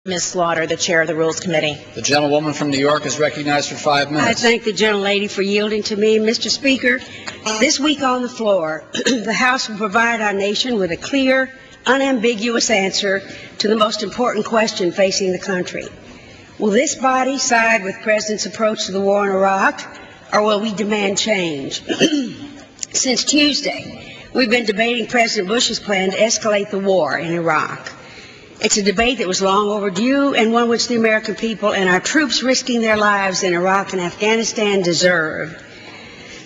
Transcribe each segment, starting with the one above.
Ms. Slaughter, the chair of the Rules Committee. The gentlewoman from New York is recognized for 5 minutes. I thank the gentlelady for yielding to me. Mr. Speaker, this week on the floor, the House will provide our nation with a clear, unambiguous answer to the most important question facing the country. Will this body side with the President's approach to the war in Iraq, or will we demand change? Since Tuesday, we've been debating President Bush's plan to escalate the war in Iraq. It's a debate that was long overdue and one which the American people and our troops risking their lives in Iraq and Afghanistan deserve.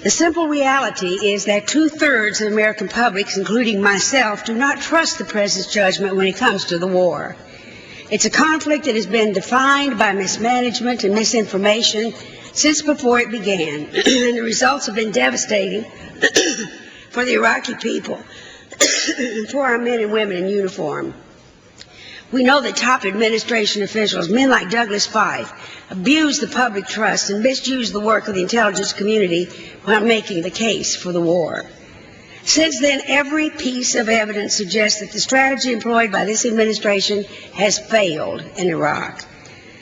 The simple reality is that 2/3 of the American public, including myself, do not trust the President's judgment when it comes to the war. It's a conflict that has been defined by mismanagement and misinformation since before it began, and the results have been devastating for the Iraqi people and for our men and women in uniform. We know that top administration officials, men like Douglas Feith, abuse the public trust and misuse the work of the intelligence community while making the case for the war. Since then, every piece of evidence suggests that the strategy employed by this administration has failed in Iraq.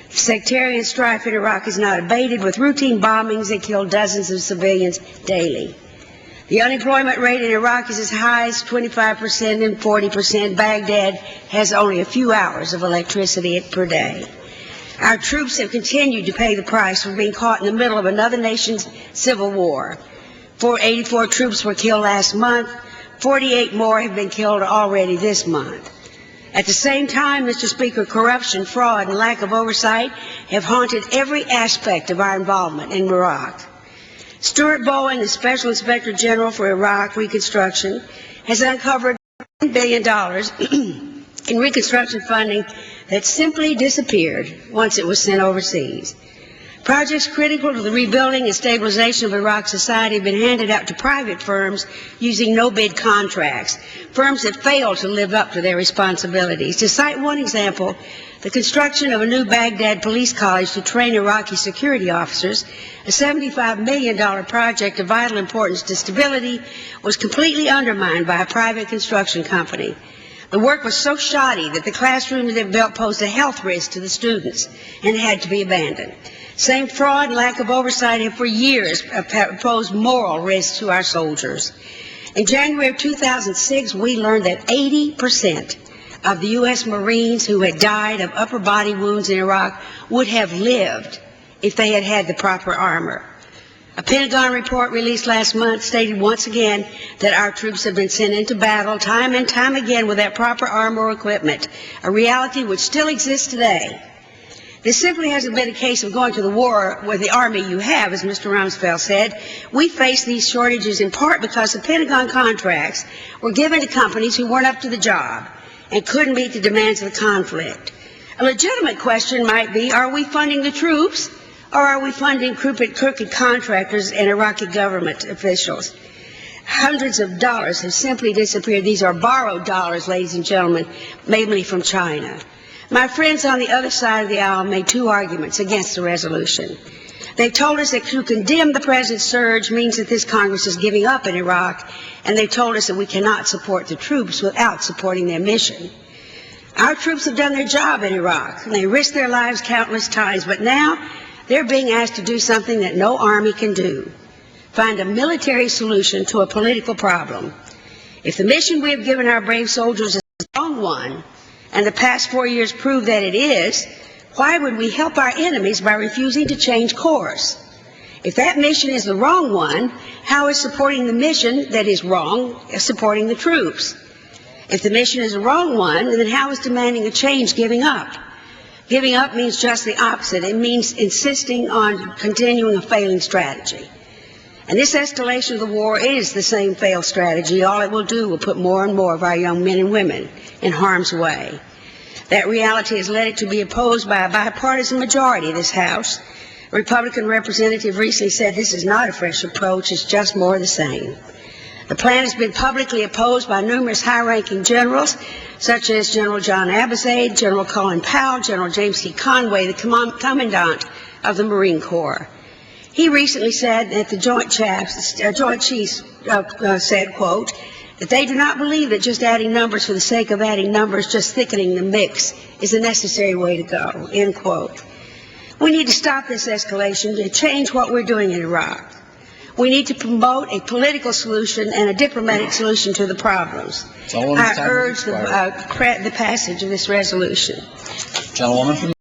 Sectarian strife in Iraq is not abated, with routine bombings that kill dozens of civilians daily. The unemployment rate in Iraq is as high as 25% and 40%. Baghdad has only a few hours of electricity per day. Our troops have continued to pay the price for being caught in the middle of another nation's civil war. 84 troops were killed last month. 48 more have been killed already this month. At the same time, Mr. Speaker, corruption, fraud, and lack of oversight have haunted every aspect of our involvement in Iraq. Stuart Bowen, the Special Inspector General for Iraq Reconstruction, has uncovered $10 billion in reconstruction funding that simply disappeared once it was sent overseas. Projects critical to the rebuilding and stabilization of Iraq's society have been handed out to private firms using no-bid contracts, firms that fail to live up to their responsibilities. To cite one example, the construction of a new Baghdad police college to train Iraqi security officers, a $75 million project of vital importance to stability, was completely undermined by a private construction company. The work was so shoddy that the classrooms they built posed a health risk to the students and had to be abandoned. Same fraud and lack of oversight have for years posed moral risks to our soldiers. In January of 2006, we learned that 80% of the U.S. Marines who had died of upper body wounds in Iraq would have lived if they had had the proper armor. A Pentagon report released last month stated once again that our troops have been sent into battle time and time again without proper armor or equipment, a reality which still exists today. This simply hasn't been a case of going to the war with the army you have, as Mr. Rumsfeld said. We face these shortages in part because the Pentagon contracts were given to companies who weren't up to the job and couldn't meet the demands of the conflict. A legitimate question might be, are we funding the troops, or are we funding crooked contractors and Iraqi government officials? Hundreds of dollars have simply disappeared. These are borrowed dollars, ladies and gentlemen, mainly from China. My friends on the other side of the aisle made two arguments against the resolution. They told us that to condemn the President's surge means that this Congress is giving up in Iraq, and they told us that we cannot support the troops without supporting their mission. Our troops have done their job in Iraq, and they risked their lives countless times, but now they're being asked to do something that no army can do: find a military solution to a political problem. If the mission we have given our brave soldiers is the wrong one, and the past 4 years prove that it is, why would we help our enemies by refusing to change course? If that mission is the wrong one, how is supporting the mission that is wrong supporting the troops? If the mission is the wrong one, then how is demanding a change giving up? Giving up means just the opposite. It means insisting on continuing a failing strategy. And this escalation of the war is the same failed strategy. All it will do will put more and more of our young men and women in harm's way. That reality has led it to be opposed by a bipartisan majority of this House. A Republican representative recently said this is not a fresh approach, it's just more of the same. The plan has been publicly opposed by numerous high-ranking generals, such as General John Abizaid, General Colin Powell, General James C. Conway, the Commandant of the Marine Corps. He recently said that the Joint Chiefs said, quote, that they do not believe that just adding numbers for the sake of adding numbers, just thickening the mix, is the necessary way to go, end quote. We need to stop this escalation and change what we're doing in Iraq. We need to promote a political solution and a diplomatic solution to the problems. I urge the passage of this resolution. Gentlewoman from